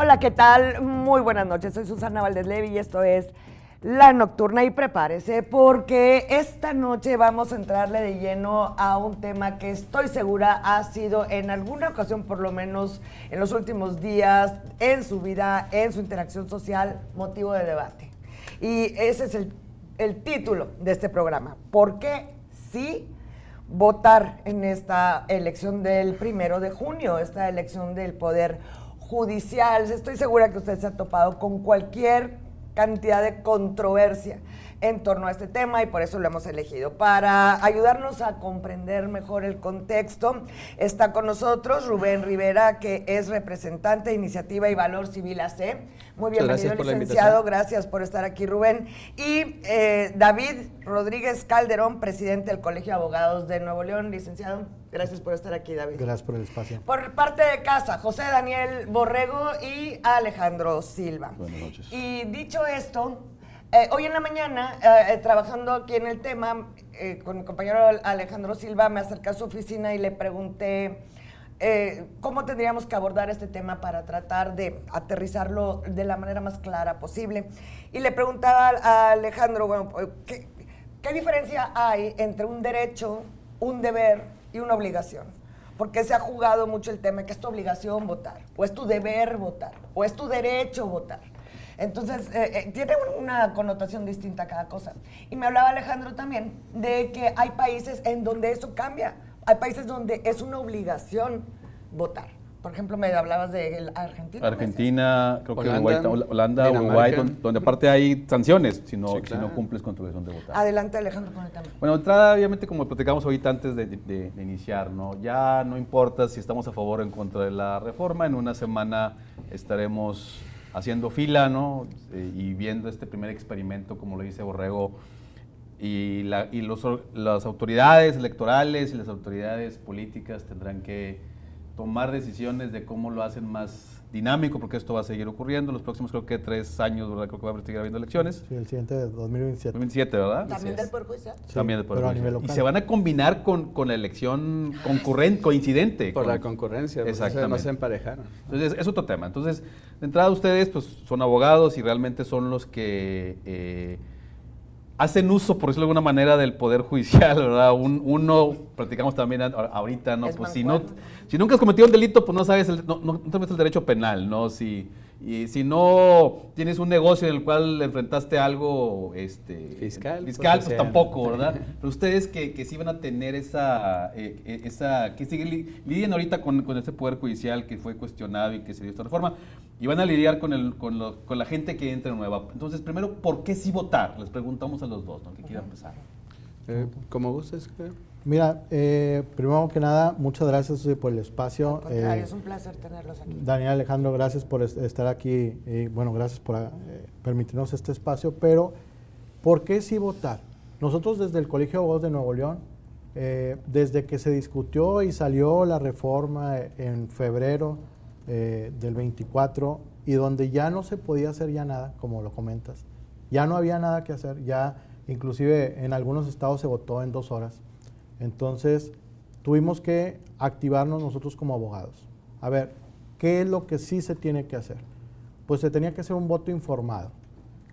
Hola, ¿qué tal? Muy buenas noches, soy Susana Valdez Levi y esto es La Nocturna y prepárese porque esta noche vamos a entrarle de lleno a un tema que estoy segura ha sido en alguna ocasión, por lo menos en los últimos días, en su vida, en su interacción social, motivo de debate. Y ese es el título de este programa. ¿Por qué sí votar en esta elección del 1 de junio, esta elección del Poder Judicial? Estoy segura que usted se ha topado con cualquier cantidad de controversia en torno a este tema y por eso lo hemos elegido. Para ayudarnos a comprender mejor el contexto, está con nosotros Rubén Rivera, que es representante de Iniciativa y Valor Civil AC. Muy bienvenido, licenciado. Gracias por estar aquí, Rubén. Y David Rodríguez Calderón, presidente del Colegio de Abogados de Nuevo León. Licenciado, gracias por estar aquí, David. Gracias por el espacio. Por parte de casa, José Daniel Borrego y Alejandro Silva. Buenas noches. Y dicho esto, hoy en la mañana, trabajando aquí en el tema, con mi compañero Alejandro Silva, me acerqué a su oficina y le pregunté cómo tendríamos que abordar este tema para tratar de aterrizarlo de la manera más clara posible. Y le preguntaba a Alejandro, bueno, ¿qué diferencia hay entre un derecho, un deber y una obligación? Porque se ha jugado mucho el tema que es tu obligación votar, o es tu deber votar, o es tu derecho votar. Entonces, tiene una connotación distinta a cada cosa. Y me hablaba Alejandro también de que hay países en donde eso cambia. Hay países donde es una obligación votar. Por ejemplo, me hablabas de Argentina. Argentina, creo que Holanda, Dinamarca. Uruguay, donde aparte hay sanciones si no, Sí, claro. si no cumples con tu obligación de votar. Adelante, Alejandro, con el tema. Bueno, entrada, obviamente, como platicamos ahorita antes de iniciar, ¿no? Ya no importa si estamos a favor o en contra de la reforma, en una semana estaremos haciendo fila, ¿no? Y viendo este primer experimento, como lo dice Borrego, y las autoridades electorales y las autoridades políticas tendrán que tomar decisiones de cómo lo hacen más dinámico, porque esto va a seguir ocurriendo los próximos, creo que 3 años, ¿verdad? Creo que va a seguir habiendo elecciones. Sí, el siguiente de 2027. 2027, ¿verdad? ¿También del Poder Judicial? Sí, También del Poder pero a Judicial. nivel local. Y se van a combinar con la elección coincidente. Por la concurrencia, porque Exactamente. no se emparejaron. Entonces, es otro tema. Entonces, de entrada ustedes pues, son abogados y realmente son los que hacen uso, por decirlo de alguna manera, del Poder Judicial, ¿verdad? Uno, platicamos también ahorita, ¿no? Pues si nunca has cometido un delito, pues no sabes, no sabes el derecho penal, ¿no? Si no tienes un negocio en el cual enfrentaste algo Fiscal, pues tampoco, ¿verdad? Pero ustedes que sí van a tener que lidien ahorita con este Poder Judicial que fue cuestionado y que se dio esta reforma, y van a lidiar con la gente que entra nueva. Entonces, primero, ¿por qué sí votar? Les preguntamos a los dos, ¿no? Que quieran empezar. Como gustes, creo. Mira, primero que nada, muchas gracias por el espacio. Al contrario, es un placer tenerlos aquí. Daniel, Alejandro, gracias por estar aquí. Bueno, gracias por permitirnos este espacio. Pero, ¿por qué sí votar? Nosotros desde el Colegio de Abogados de Nuevo León, desde que se discutió y salió la reforma en febrero del 24, y donde ya no se podía hacer ya nada, como lo comentas, ya no había nada que hacer, ya inclusive en algunos estados se votó en 2 horas. Entonces, tuvimos que activarnos nosotros como abogados. A ver, ¿qué es lo que sí se tiene que hacer? Pues se tenía que hacer un voto informado.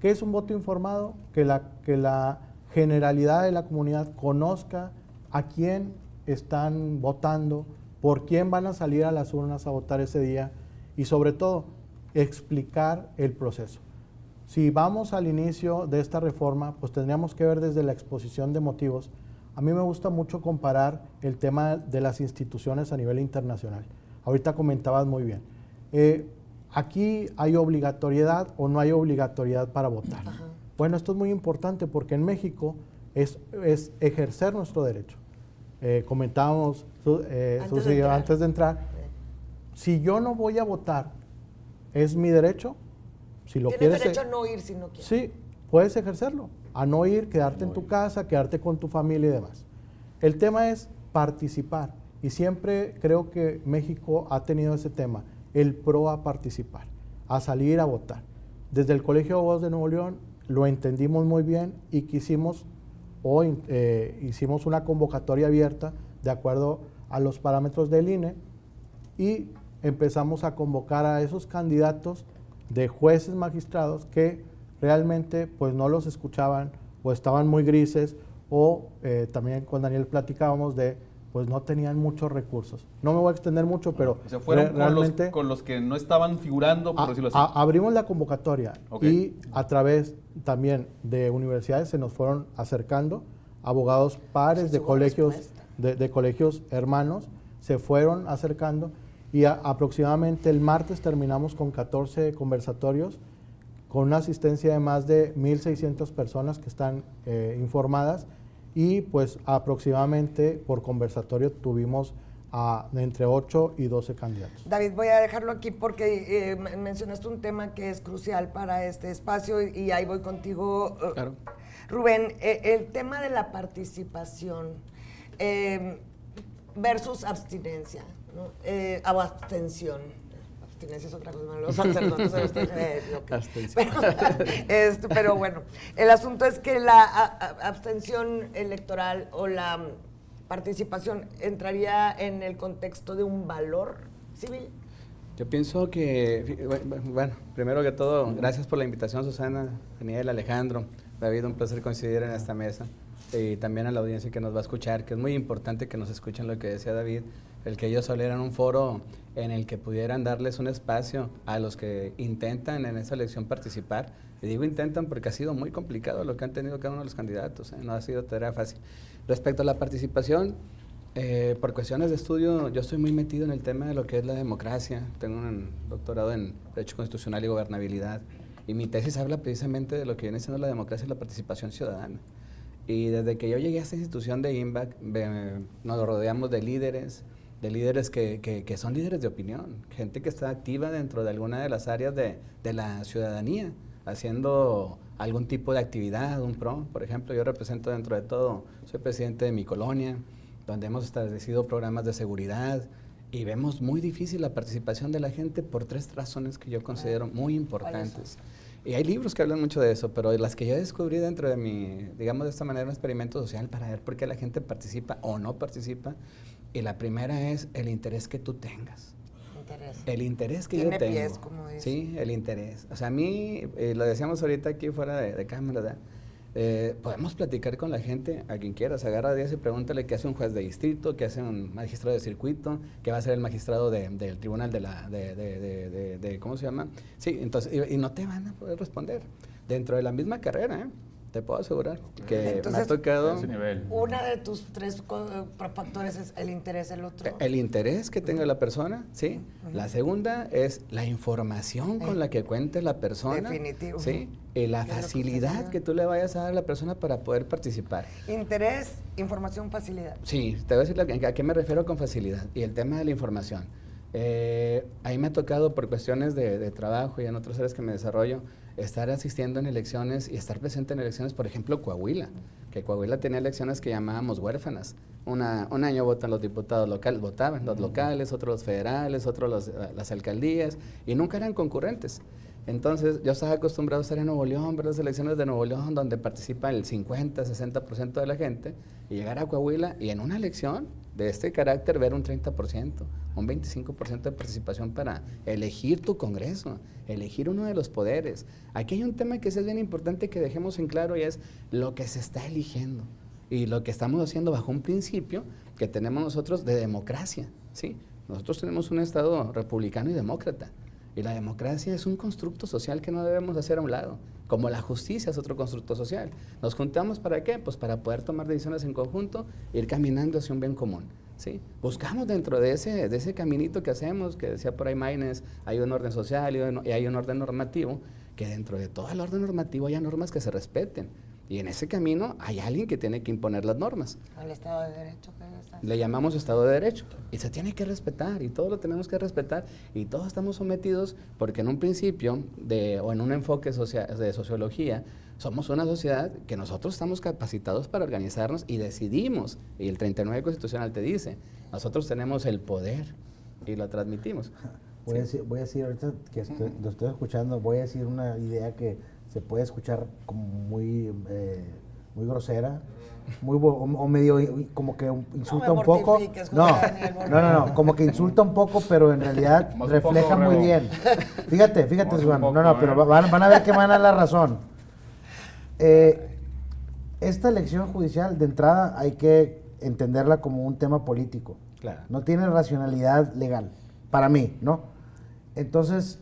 ¿Qué es un voto informado? Que la generalidad de la comunidad conozca a quién están votando, por quién van a salir a las urnas a votar ese día y sobre todo explicar el proceso. Si vamos al inicio de esta reforma, pues tendríamos que ver desde la exposición de motivos. A mí me gusta mucho comparar el tema de las instituciones a nivel internacional. Ahorita comentabas muy bien. ¿Aquí hay obligatoriedad o no hay obligatoriedad para votar? Ajá. Bueno, esto es muy importante porque en México es ejercer nuestro derecho. Comentábamos, antes de entrar, si yo no voy a votar, ¿es mi derecho? Si lo Tienes derecho a no ir si no quieres. Sí, puedes ejercerlo, a no ir, quedarte en tu casa, quedarte con tu familia y demás. El tema es participar y siempre creo que México ha tenido ese tema, el pro a participar, a salir a votar. Desde el Colegio de Abogados de Nuevo León lo entendimos muy bien y quisimos hoy hicimos una convocatoria abierta de acuerdo a los parámetros del INE y empezamos a convocar a esos candidatos de jueces magistrados que realmente pues no los escuchaban o estaban muy grises o también con Daniel platicábamos de pues no tenían muchos recursos. No me voy a extender mucho, pero O sea, fueron realmente con los que no estaban figurando, por decirlo así. abrimos la convocatoria Okay. y a través también de universidades se nos fueron acercando abogados pares de hubo colegios, respuesta. de colegios hermanos, se fueron acercando y aproximadamente el martes terminamos con 14 conversatorios con una asistencia de más de 1,600 personas que están informadas y pues aproximadamente por conversatorio tuvimos entre 8 y 12 candidatos. David, voy a dejarlo aquí porque mencionaste un tema que es crucial para este espacio y ahí voy contigo, Claro. Rubén. El tema de la participación versus abstinencia, ¿no? O abstención. Abstinencia es otra cosa, ¿no? Los sacerdotes se Abstención. pero bueno, el asunto es que la abstención electoral o la participación entraría en el contexto de un valor civil. Yo pienso que, bueno, primero que todo, gracias por la invitación, Susana, Daniel, Alejandro, David, un placer coincidir en esta mesa. Y también a la audiencia que nos va a escuchar, que es muy importante que nos escuchen lo que decía David, el que ellos salieran un foro en el que pudieran darles un espacio a los que intentan en esa elección participar. Y digo intentan porque ha sido muy complicado lo que han tenido cada uno de los candidatos, no ha sido tarea fácil. Respecto a la participación, por cuestiones de estudio, yo estoy muy metido en el tema de lo que es la democracia. Tengo un doctorado en Derecho Constitucional y Gobernabilidad. Y mi tesis habla precisamente de lo que viene siendo la democracia y la participación ciudadana. Y desde que yo llegué a esta institución de IMBAC, nos rodeamos de líderes que son líderes de opinión, gente que está activa dentro de alguna de las áreas de la ciudadanía, haciendo algún tipo de actividad, un PRO. Por ejemplo, yo represento dentro de todo, soy presidente de mi colonia, donde hemos establecido programas de seguridad y vemos muy difícil la participación de la gente por 3 razones que yo considero muy importantes. Y hay libros que hablan mucho de eso, pero las que yo descubrí dentro de mi, digamos de esta manera, un experimento social para ver por qué la gente participa o no participa. Y la primera es el interés que tú tengas. El interés que yo tengo. Tiene pies, como dice. Sí, el interés. O sea, a mí, lo decíamos ahorita aquí fuera de cámara, ¿verdad? Podemos platicar con la gente, a quien quiera, se agarra a 10 y pregúntale qué hace un juez de distrito, qué hace un magistrado de circuito, qué va a hacer el magistrado del tribunal de ¿cómo se llama? Sí, entonces, y no te van a poder responder. Dentro de la misma carrera, te puedo asegurar que Entonces, me ha tocado... ese nivel. Una de tus 3 factores es el interés, el otro. El interés que tenga la persona, ¿sí? La segunda es la información con la que cuente la persona. Definitivo. ¿Sí? Y la facilidad que tú le vayas a dar a la persona para poder participar. Interés, información, facilidad. Sí, te voy a decir a qué me refiero con facilidad. Y el tema de la información. Ahí me ha tocado por cuestiones de trabajo y en otras áreas que me desarrollo, estar asistiendo en elecciones y estar presente en elecciones, por ejemplo, Coahuila, que Coahuila tenía elecciones que llamábamos huérfanas. Un año votan los diputados locales, votaban los locales, otros los federales, otros las alcaldías, y nunca eran concurrentes. Entonces, yo estaba acostumbrado a estar en Nuevo León, ver las elecciones de Nuevo León, donde participa el 50, 60% de la gente, y llegar a Coahuila y en una elección de este carácter ver un 30%, un 25% de participación para elegir tu Congreso, elegir uno de los poderes. Aquí hay un tema que es bien importante que dejemos en claro y es lo que se está eligiendo y lo que estamos haciendo bajo un principio que tenemos nosotros de democracia, ¿sí? Nosotros tenemos un Estado republicano y demócrata. Y la democracia es un constructo social que no debemos hacer a un lado, como la justicia es otro constructo social. ¿Nos juntamos para qué? Pues para poder tomar decisiones en conjunto, ir caminando hacia un bien común, ¿sí? Buscamos dentro de ese caminito que hacemos, que decía por ahí Maynes, hay un orden social y hay un orden normativo, que dentro de todo el orden normativo haya normas que se respeten. Y en ese camino hay alguien que tiene que imponer las normas. El Estado de Derecho. Le llamamos Estado de Derecho y se tiene que respetar y todo lo tenemos que respetar y todos estamos sometidos porque en un principio o en un enfoque de sociología somos una sociedad que nosotros estamos capacitados para organizarnos y decidimos, y el 39 Constitucional te dice, nosotros tenemos el poder y lo transmitimos. Voy a decir ahorita que lo estoy escuchando, voy a decir una idea que se puede escuchar como muy muy grosera, o medio como que insulta No me un poco. mortifiques, No, José Daniel, por no, como que insulta un poco, pero en realidad Más un refleja poco, muy Rego. bien. Fíjate, Más un Silvano. poco, No, pero van a ver que van a la razón. Esta elección judicial, de entrada, hay que entenderla como un tema político. Claro. No tiene racionalidad legal, para mí, ¿no? Entonces,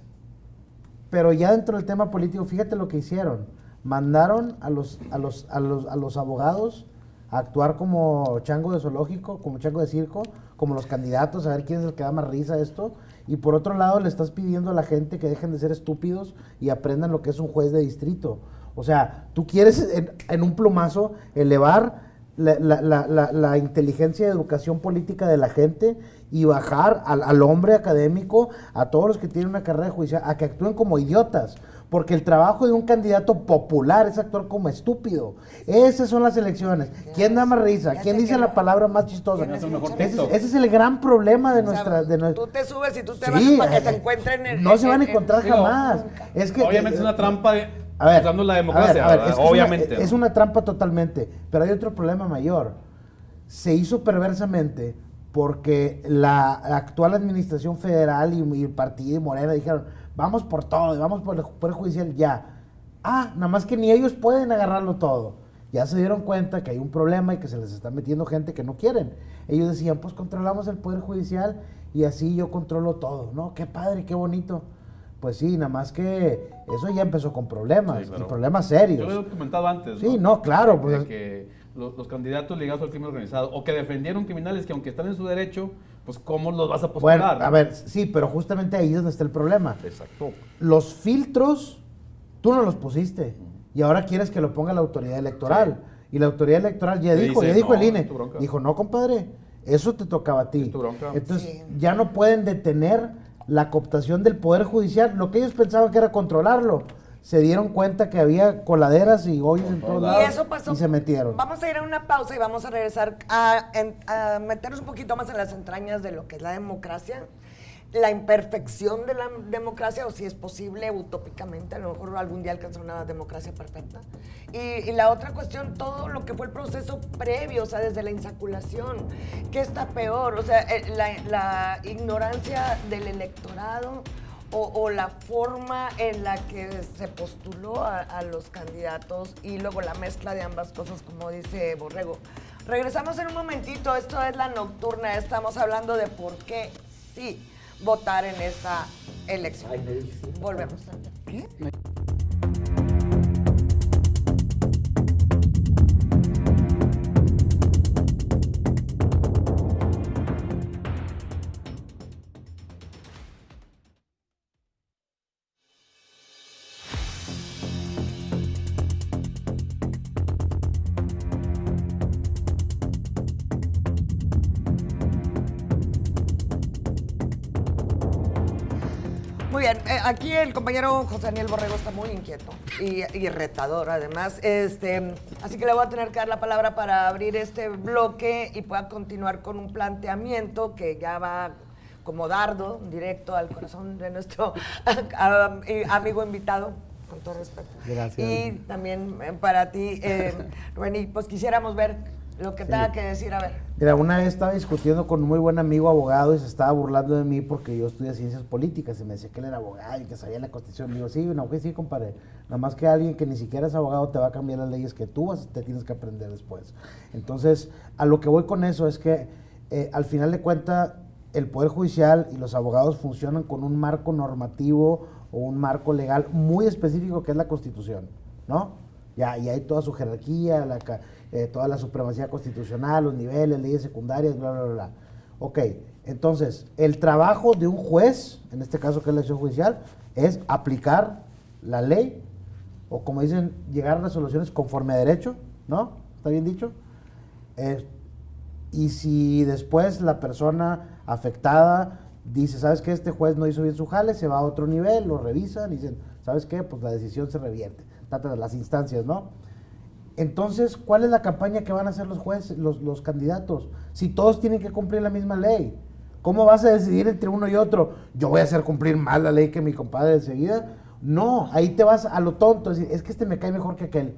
pero ya dentro del tema político, fíjate lo que hicieron. Mandaron a los abogados a actuar como chango de zoológico, como chango de circo, como los candidatos, a ver quién es el que da más risa a esto. Y por otro lado, le estás pidiendo a la gente que dejen de ser estúpidos y aprendan lo que es un juez de distrito. O sea, tú quieres en un plumazo elevar la inteligencia y educación política de la gente y bajar al hombre académico, a todos los que tienen una carrera judicial, a que actúen como idiotas. Porque el trabajo de un candidato popular es actuar como estúpido. Esas son las elecciones. ¿Quién da más risa? ¿Quién dice la palabra más chistosa? ¿Quién es mejor mucha TikTok? Ese es el gran problema de O sea, nuestra... tú te subes y tú te Sí, vas para que se encuentren en... no se van a encontrar digo, jamás. Es que, Obviamente es una trampa a ver, usando la democracia, ¿verdad? es que Obviamente. es una trampa totalmente, pero hay otro problema mayor. Se hizo perversamente porque la actual administración federal y el partido y Morena dijeron, vamos por todo, vamos por el Poder Judicial ya. Nada más que ni ellos pueden agarrarlo todo. Ya se dieron cuenta que hay un problema y que se les está metiendo gente que no quieren. Ellos decían, pues controlamos el Poder Judicial y así yo controlo todo, ¿no? Qué padre, qué bonito. Pues sí, nada más que eso ya empezó con problemas, Sí, claro. y problemas serios. Yo lo he documentado antes. Sí, no, claro, pues- De que los candidatos ligados al crimen organizado o que defendieron criminales que aunque están en su derecho, pues ¿cómo los vas a postular? Bueno, a ver, sí, pero justamente ahí es donde está el problema. Exacto. Los filtros, tú no los pusiste. Y ahora quieres que lo ponga la autoridad electoral. Y la autoridad electoral ya Le dijo, dice, ya dijo "No, el INE. es tu bronca". Dijo, no, compadre, eso te tocaba a ti. Es tu bronca. Entonces, Sí. ya no pueden detener la cooptación del Poder Judicial. Lo que ellos pensaban que era controlarlo. Se dieron cuenta que había coladeras y hoyos en todos Y lados. Y eso pasó. Y se metieron. Vamos a ir a una pausa y vamos a regresar a meternos un poquito más en las entrañas de lo que es la democracia, la imperfección de la democracia, o si es posible utópicamente, a lo mejor algún día alcanzar una democracia perfecta. Y la otra cuestión, todo lo que fue el proceso previo, o sea, desde la insaculación, ¿qué está peor? O sea, la ignorancia del electorado o la forma en la que se postuló a los candidatos y luego la mezcla de ambas cosas, como dice Borrego. Regresamos en un momentito, esto es La Nocturna, estamos hablando de por qué sí votar en esta elección. Volvemos. ¿Qué? Muy bien, aquí el compañero José Daniel Borrego está muy inquieto y retador además, así que le voy a tener que dar la palabra para abrir este bloque y pueda continuar con un planteamiento que ya va como dardo directo al corazón de nuestro amigo invitado, con todo respeto. Gracias. Y también para ti, Rubén, y pues quisiéramos ver lo que tenga que decir, a ver. Mira, una vez estaba discutiendo con un muy buen amigo abogado y se estaba burlando de mí porque yo estudié ciencias políticas y me decía que él era abogado y que sabía la Constitución. Y digo, sí, no, que sí, compadre. Nada más que alguien que ni siquiera es abogado te va a cambiar las leyes que tú te tienes que aprender después. Entonces, a lo que voy con eso es que al final de cuentas el Poder Judicial y los abogados funcionan con un marco normativo o un marco legal muy específico que es la Constitución, ¿no? Ya, y hay toda su jerarquía, toda la supremacía constitucional, los niveles, leyes secundarias, bla, bla, bla. Ok, entonces, el trabajo de un juez, en este caso que es la acción judicial, es aplicar la ley, o como dicen, llegar a resoluciones conforme a derecho, ¿no? ¿Está bien dicho? Y si después la persona afectada dice, ¿sabes qué? Este juez no hizo bien su jale, se va a otro nivel, lo revisan y dicen, ¿sabes qué? Pues la decisión se revierte. Trata de las instancias, ¿no? Entonces, ¿cuál es la campaña que van a hacer los jueces, los candidatos? Si todos tienen que cumplir la misma ley, ¿cómo vas a decidir entre uno y otro? Yo voy a hacer cumplir más la ley que mi compadre enseguida. No, ahí te vas a lo tonto, es decir, es que este me cae mejor que aquel.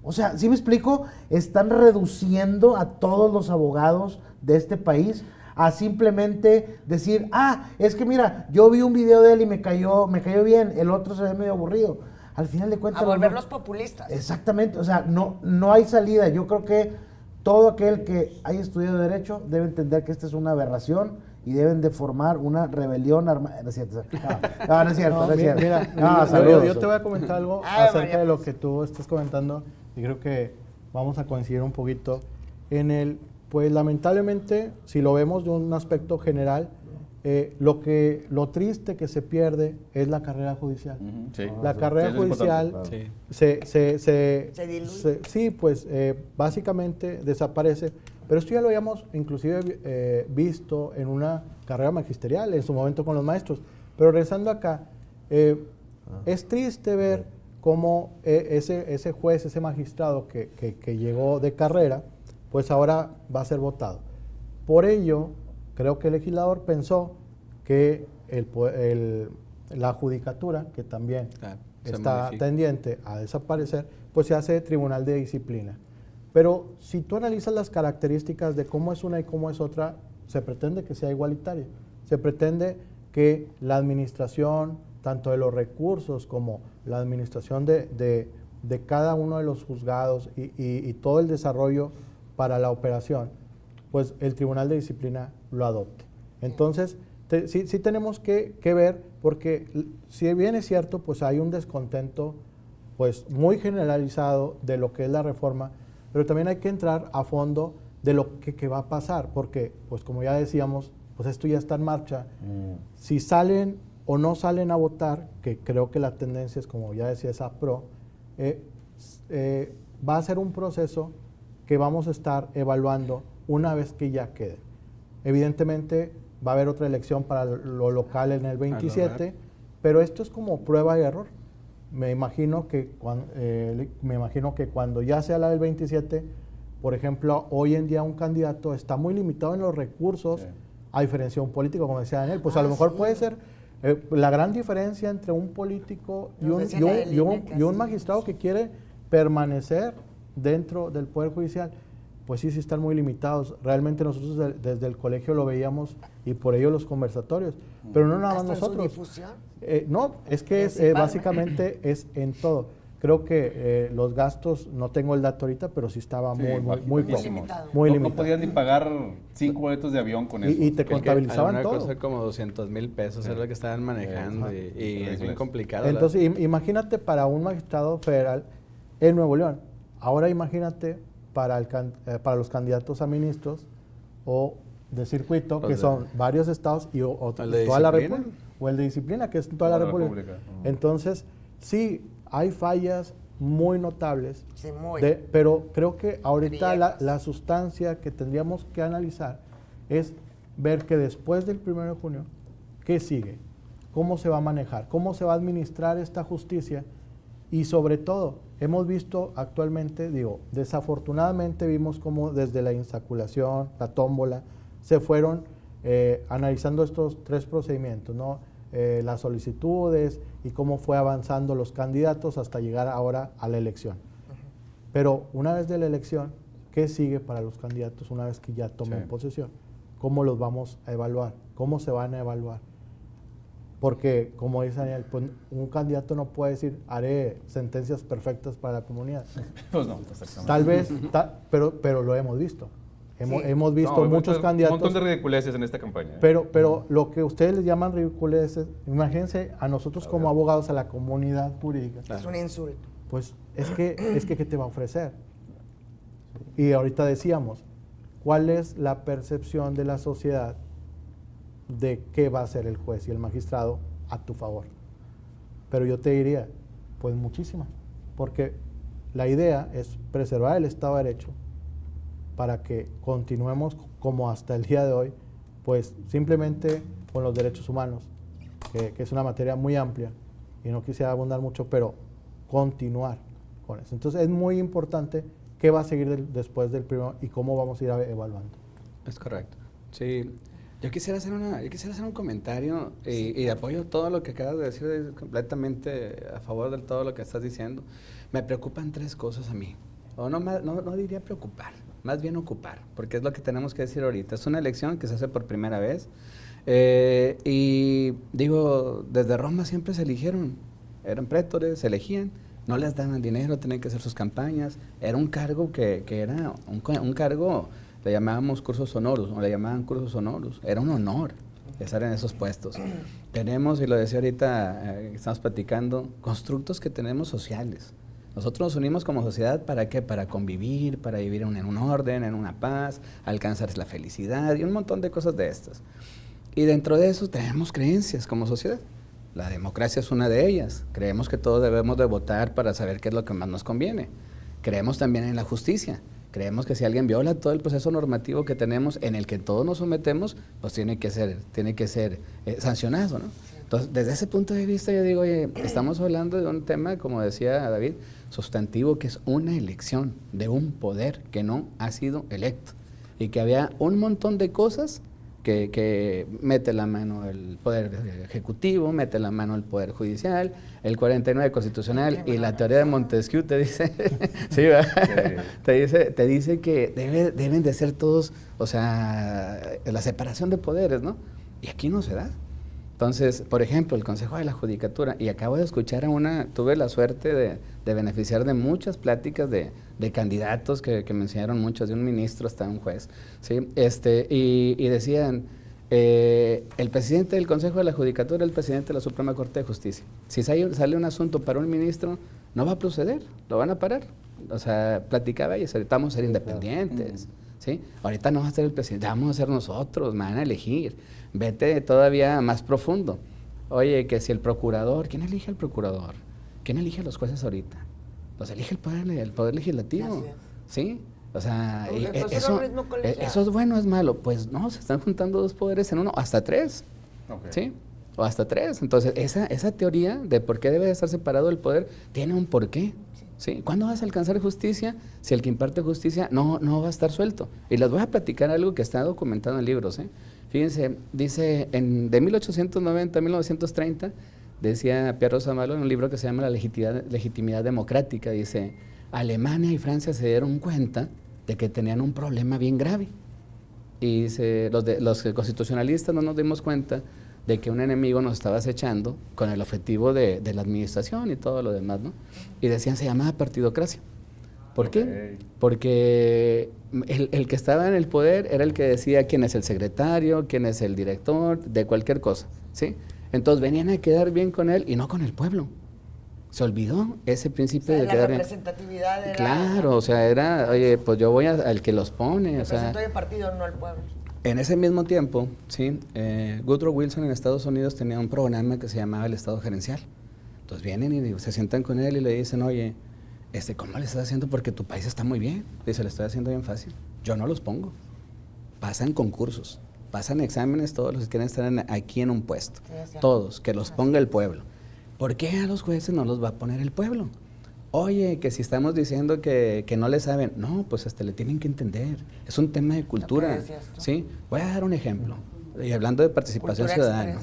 O sea, ¿sí me explico? Están reduciendo a todos los abogados de este país a simplemente decir, es que mira, yo vi un video de él y me cayó bien, el otro se ve medio aburrido. Al final de cuentas... A volverlos populistas. Exactamente, o sea, no hay salida. Yo creo que todo aquel que haya estudiado Derecho debe entender que esta es una aberración y deben de formar una rebelión armada. No es cierto. No es cierto, no es cierto. Mira, No, saludos. yo te voy a comentar algo acerca de lo que tú estás comentando y creo que vamos a coincidir un poquito en el, pues lamentablemente, si lo vemos de un aspecto general, lo triste que se pierde es la carrera judicial. Sí. La carrera Sí, eso es judicial importante, Se diluye. sí, pues básicamente desaparece. Pero esto ya lo habíamos inclusive visto en una carrera magisterial, en su momento con los maestros. Pero regresando acá, es triste ver cómo ese juez, ese magistrado que llegó de carrera, pues ahora va a ser votado. Por ello, creo que el legislador pensó que la judicatura, que también está tendiente a desaparecer, pues se hace tribunal de disciplina. Pero si tú analizas las características de cómo es una y cómo es otra, se pretende que sea igualitaria. Se pretende que la administración, tanto de los recursos como la administración de cada uno de los juzgados y todo el desarrollo para la operación, pues el tribunal de disciplina lo adopte. Entonces, sí tenemos que ver, porque si bien es cierto, pues hay un descontento pues muy generalizado de lo que es la reforma, pero también hay que entrar a fondo de lo que va a pasar, porque pues como ya decíamos, pues esto ya está en marcha. Si salen o no salen a votar, que creo que la tendencia es, como ya decía, esa pro, va a ser un proceso que vamos a estar evaluando una vez que ya quede. Evidentemente va a haber otra elección para lo local en el 27, pero esto es como prueba y error. Me imagino que cuando ya sea la del 27, por ejemplo, hoy en día un candidato está muy limitado en los recursos, a diferencia de un político, como decía Daniel, pues a lo mejor puede ser la gran diferencia entre un político y un magistrado que quiere permanecer dentro del Poder Judicial. Pues sí están muy limitados. Realmente nosotros desde el colegio lo veíamos y por ello los conversatorios. Pero no nada más nosotros. ¿En su difusión? No, es que básicamente es en todo. Creo que los gastos, no tengo el dato ahorita, pero sí estaba muy limitado. Muy No limitado. podían ni pagar 5 boletos de avión con eso. Y te contabilizaban Una todo. cosa como 200,000 pesos es lo que estaban manejando y es bien complicado. Entonces, imagínate para un magistrado federal en Nuevo León. Ahora imagínate para los candidatos a ministros o de circuito, que son varios estados y toda la República, o el de disciplina, que es toda la República. Entonces, sí, hay fallas muy notables, Sí, muy. pero creo que ahorita Grietas. la sustancia que tendríamos que analizar es ver que después del 1 de junio, ¿qué sigue? ¿Cómo se va a manejar? ¿Cómo se va a administrar esta justicia? Y sobre todo, hemos visto actualmente, desafortunadamente vimos cómo desde la insaculación, la tómbola, se fueron analizando estos 3 procedimientos, ¿no? Las solicitudes y cómo fue avanzando los candidatos hasta llegar ahora a la elección. Pero una vez de la elección, ¿qué sigue para los candidatos una vez que ya tomen posesión? ¿Cómo los vamos a evaluar? ¿Cómo se van a evaluar? Porque, como dice Daniel, pues, un candidato no puede decir, haré sentencias perfectas para la comunidad. Pues no, exactamente. Tal vez, pero lo hemos visto. Hemos visto muchos candidatos. Un montón de ridiculeces en esta campaña. Pero lo que ustedes les llaman ridiculeces, imagínense a nosotros como abogados, a la comunidad jurídica. Es un insulto. Pues es que ¿qué te va a ofrecer? Y ahorita decíamos, ¿cuál es la percepción de la sociedad de qué va a hacer el juez y el magistrado a tu favor? Pero yo te diría, pues muchísimas, porque la idea es preservar el Estado de Derecho para que continuemos como hasta el día de hoy, pues simplemente con los derechos humanos, que es una materia muy amplia y no quisiera abundar mucho, pero continuar con eso. Entonces es muy importante qué va a seguir después del primero y cómo vamos a ir evaluando. Es correcto. Sí. Yo quisiera hacer un comentario y apoyo todo lo que acabas de decir, completamente a favor de todo lo que estás diciendo. Me preocupan 3 cosas a mí. o no diría preocupar, más bien ocupar, porque es lo que tenemos que decir ahorita. Es una elección que se hace por primera vez. Y digo, desde Roma siempre se eligieron, eran prétores, se elegían, no les daban dinero, tenían que hacer sus campañas. Era un cargo que era un cargo, le llamábamos cursus honorum, o le llamaban cursus honorum. Era un honor estar en esos puestos. Tenemos, y lo decía ahorita, estamos platicando, constructos que tenemos sociales. Nosotros nos unimos como sociedad, ¿para qué? Para convivir, para vivir en un orden, en una paz, alcanzar la felicidad y un montón de cosas de estas. Y dentro de eso tenemos creencias como sociedad. La democracia es una de ellas. Creemos que todos debemos de votar para saber qué es lo que más nos conviene. Creemos también en la justicia. Creemos que si alguien viola todo el proceso normativo que tenemos, en el que todos nos sometemos, pues tiene que ser sancionado, ¿no? Entonces, desde ese punto de vista yo digo, oye, estamos hablando de un tema, como decía David, sustantivo, que es una elección de un poder que no ha sido electo. Y que había un montón de cosas que mete la mano el Poder Ejecutivo, mete la mano el Poder Judicial, el 49 Constitucional y la teoría de Montesquieu te dice, sí, te dice que deben de ser todos, o sea, la separación de poderes, ¿no? Y aquí no se da. Entonces, por ejemplo, el Consejo de la Judicatura, y acabo de escuchar tuve la suerte de beneficiar de muchas pláticas de candidatos que me enseñaron muchos, de un ministro hasta un juez, ¿sí? Y decían, el presidente del Consejo de la Judicatura es el presidente de la Suprema Corte de Justicia. Si sale un asunto para un ministro, no va a proceder, lo van a parar. O sea, platicaba y ahorita vamos a ser independientes, ¿sí? Ahorita no va a ser el presidente, vamos a ser nosotros, me van a elegir. Vete todavía más profundo. Oye, que si el procurador, ¿quién elige al procurador? ¿Quién elige a los jueces ahorita? Los elige el poder legislativo, ¿sí? O sea, eso es bueno, es malo. Pues no, se están juntando dos poderes en uno, hasta tres, ¿sí? O hasta tres. Entonces, esa teoría de por qué debe de estar separado el poder tiene un porqué, ¿sí? ¿Cuándo vas a alcanzar justicia si el que imparte justicia no va a estar suelto? Y les voy a platicar algo que está documentado en libros, ¿eh? Fíjense, dice, de 1890 a 1930, decía Pierre Rosanvallon en un libro que se llama La legitimidad democrática, dice, Alemania y Francia se dieron cuenta de que tenían un problema bien grave. Y dice, los constitucionalistas no nos dimos cuenta de que un enemigo nos estaba acechando con el objetivo de la administración y todo lo demás, ¿no? Y decían, se llamaba partidocracia. ¿Por qué? Porque el que estaba en el poder era el que decía quién es el secretario, quién es el director, de cualquier cosa, ¿sí? Entonces venían a quedar bien con él y no con el pueblo. Se olvidó ese principio de quedar bien. La representatividad era... Claro, o sea, era, oye, pues yo voy al que los pone, o sea... Representó el partido, no al pueblo. En ese mismo tiempo, sí, Woodrow Wilson en Estados Unidos tenía un programa que se llamaba el Estado Gerencial. Entonces vienen y se sientan con él y le dicen, oye, ¿cómo le estás haciendo? Porque tu país está muy bien. Dice, le estoy haciendo bien fácil. Yo no los pongo. Pasan concursos, pasan exámenes todos los que quieren estar aquí en un puesto. Sí. Todos, que los ponga el pueblo. ¿Por qué a los jueces no los va a poner el pueblo? Oye, que si estamos diciendo que no le saben, no, pues le tienen que entender. Es un tema de cultura, ¿sí? Voy a dar un ejemplo. Y hablando de participación ciudadana,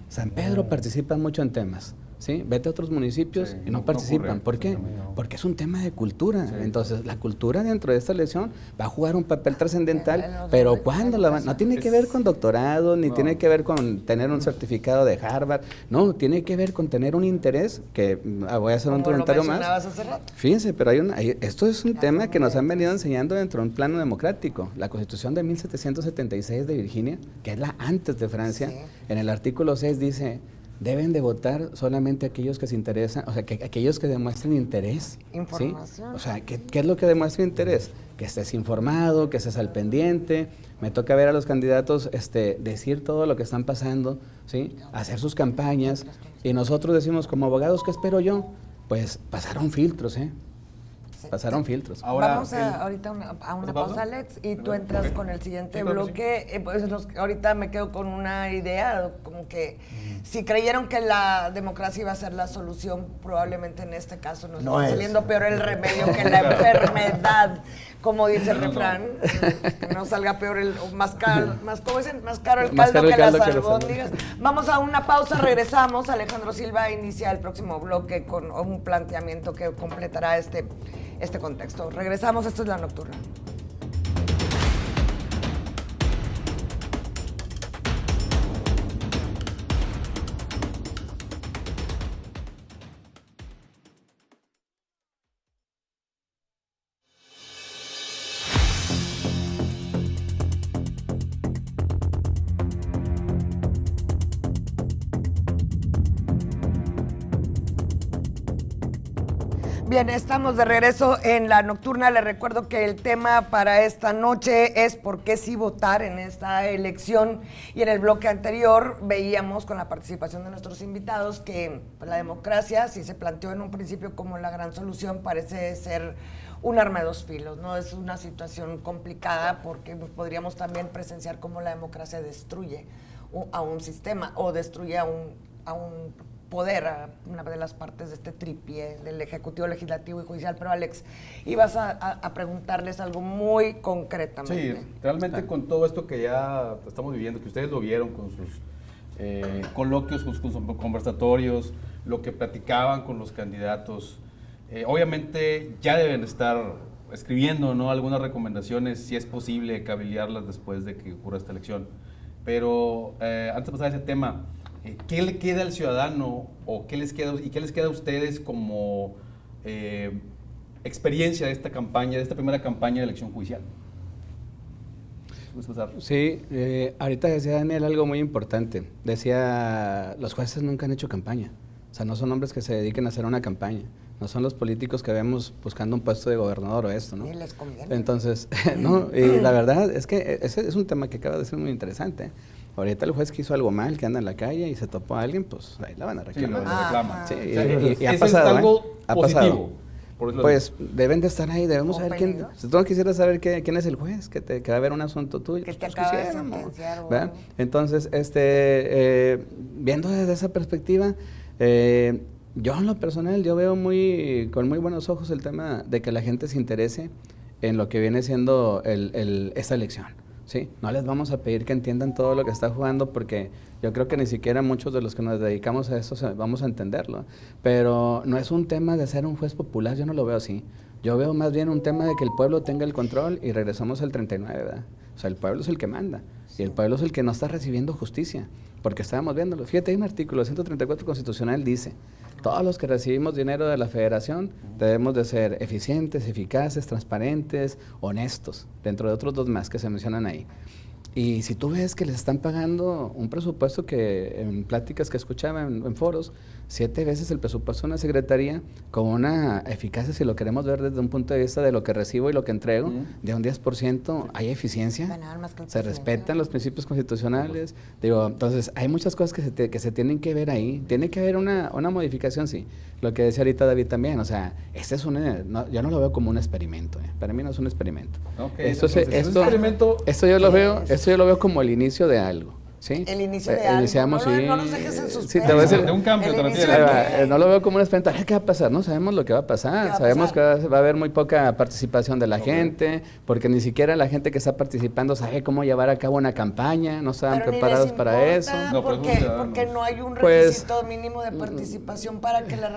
San Pedro participa mucho en temas, ¿sí? Vete a otros municipios y no participan. ¿Por qué? Porque es un tema de cultura. Sí. Entonces, la cultura dentro de esta elección va a jugar un papel trascendental, pero ¿cuándo la van? No tiene que ver con doctorado, ni tiene que ver con tener un certificado de Harvard, no, tiene que ver con tener un interés, que voy a hacer un comentario más. Fíjense, pero esto es un tema que nos han venido enseñando dentro de un plano democrático. La Constitución de 1776 de Virginia, que es la antes de Francia, en el artículo 6 dice... Deben de votar solamente aquellos que se interesan, o sea, aquellos que demuestren interés. Información. ¿Sí? O sea, ¿qué es lo que demuestra interés? Que estés informado, que estés al pendiente. Me toca ver a los candidatos decir todo lo que están pasando, ¿sí? Hacer sus campañas. Y nosotros decimos, como abogados, ¿qué espero yo? Pues pasaron filtros, ¿eh? Pasaron filtros. Ahora, vamos ahorita a una pausa, Alex, y tú entras con el siguiente bloque. Pues ahorita me quedo con una idea, como que si creyeron que la democracia iba a ser la solución, probablemente en este caso nos está saliendo peor el remedio que la enfermedad, como dice el refrán, que no salga peor más caro el caldo que las albóndigas. Vamos a una pausa, regresamos. Alejandro Silva inicia el próximo bloque con un planteamiento que completará este este contexto. Regresamos, esto es La Nocturna. Bien, estamos de regreso en La Nocturna. Les recuerdo que el tema para esta noche es por qué sí votar en esta elección. Y en el bloque anterior veíamos con la participación de nuestros invitados que la democracia, si se planteó en un principio como la gran solución, parece ser un arma de dos filos, ¿no? Es una situación complicada porque podríamos también presenciar cómo la democracia destruye a un sistema o destruye a un poder, a una de las partes de este tripié del Ejecutivo, Legislativo y Judicial. Pero Alex, ibas a preguntarles algo muy concretamente. Sí, realmente con todo esto que ya estamos viviendo, que ustedes lo vieron con sus coloquios, con sus conversatorios, lo que platicaban con los candidatos, obviamente ya deben estar escribiendo, ¿no?, algunas recomendaciones, si es posible cabildearlas después de que ocurra esta elección. Pero antes de pasar a ese tema, ¿qué le queda al ciudadano o qué les queda a ustedes como experiencia de esta campaña, de esta primera campaña de elección judicial? Sí, ahorita decía Daniel algo muy importante. Decía, los jueces nunca han hecho campaña. O sea, no son hombres que se dediquen a hacer una campaña. No son los políticos que vemos buscando un puesto de gobernador o esto, ¿no? Ni les conviene. Entonces, no, y la verdad es que ese es un tema que acaba de ser muy interesante. Ahorita el juez que hizo algo mal, que anda en la calle y se topó a alguien, pues ahí la van a reclamar. Sí, lo reclaman. Sí, O sea, y ha eso pasado, es algo ha positivo. pasado. Por eso Pues deben de estar ahí, debemos saber quién. ¿Ofendidos? Si tú no quisieras saber quién es el juez, que va a ver un asunto tuyo, Que te pues acaba de quisiéramos, sentenciar o ¿verdad? algo. Entonces, viendo desde esa perspectiva, yo en lo personal, yo veo con muy buenos ojos el tema de que la gente se interese en lo que viene siendo esta elección. ¿Sí? No les vamos a pedir que entiendan todo lo que está jugando porque yo creo que ni siquiera muchos de los que nos dedicamos a esto vamos a entenderlo. Pero no es un tema de ser un juez popular, yo no lo veo así. Yo veo más bien un tema de que el pueblo tenga el control y regresamos al 39, ¿verdad? O sea, el pueblo es el que manda y el pueblo es el que no está recibiendo justicia, porque estábamos viéndolo. Fíjate, hay un artículo 134 constitucional, dice, todos los que recibimos dinero de la federación debemos de ser eficientes, eficaces, transparentes, honestos, dentro de otros dos más que se mencionan ahí. Y si tú ves que les están pagando un presupuesto que en pláticas que escuchaba en foros, 7 veces el presupuesto de una secretaría, con una eficacia, si lo queremos ver desde un punto de vista de lo que recibo y lo que entrego, de un 10%, hay eficiencia, Ganar más que el se presidente. respetan los principios constitucionales. Digo, entonces, hay muchas cosas que se tienen que ver ahí. Tiene que haber una modificación, sí. Lo que decía ahorita David también, o sea, este es yo no lo veo como un experimento, para mí no es un experimento. Okay, Esto yo lo veo como el inicio de algo. ¿Sí? El inicio de algo. Iniciamos, No nos dejes en suspenso. sí, te voy a decir, de un cambio, El te inicio refieres. de qué. no lo veo como un experimento. ¿Qué va a pasar? No sabemos lo que va a pasar. Sabemos que va a haber muy poca participación de la gente, porque ni siquiera la gente que está participando sabe cómo llevar a cabo una campaña, no estaban Pero ni preparados les para importa, eso. No, pero porque, es un ciudadano. porque no hay un Pues, requisito mínimo de participación para que la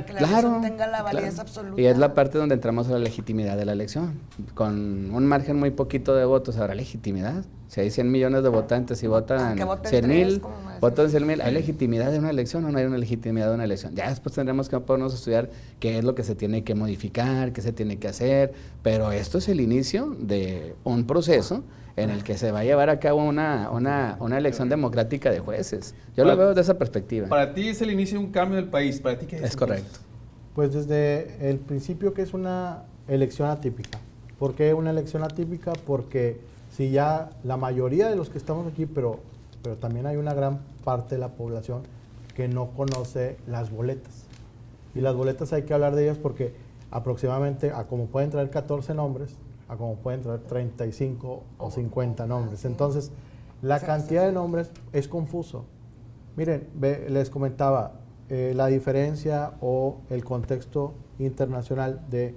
elección tenga la validez claro. absoluta. Y es la parte donde entramos a la legitimidad de la elección. Con un margen muy poquito de votos, ¿habrá legitimidad? Si hay 100 millones de votantes y votan que voten 100,000, 3, ¿cómo me decís? votan 100,000, ¿hay legitimidad de una elección o no hay una legitimidad de una elección? Ya después tendremos que ponernos a estudiar qué es lo que se tiene que modificar, qué se tiene que hacer, pero esto es el inicio de un proceso en el que se va a llevar a cabo una elección democrática de jueces. Yo lo veo desde esa perspectiva. Para ti es el inicio de un cambio del país. ¿Para ti qué es? Es correcto. Pues desde el principio que es una elección atípica. ¿Por qué una elección atípica? Porque si ya la mayoría de los que estamos aquí, pero también hay una gran parte de la población que no conoce las boletas. Y las boletas hay que hablar de ellas porque aproximadamente a como pueden traer 14 nombres, a como pueden traer 35 o 50 nombres. Entonces, la cantidad de nombres es confuso. Miren, les comentaba la diferencia o el contexto internacional de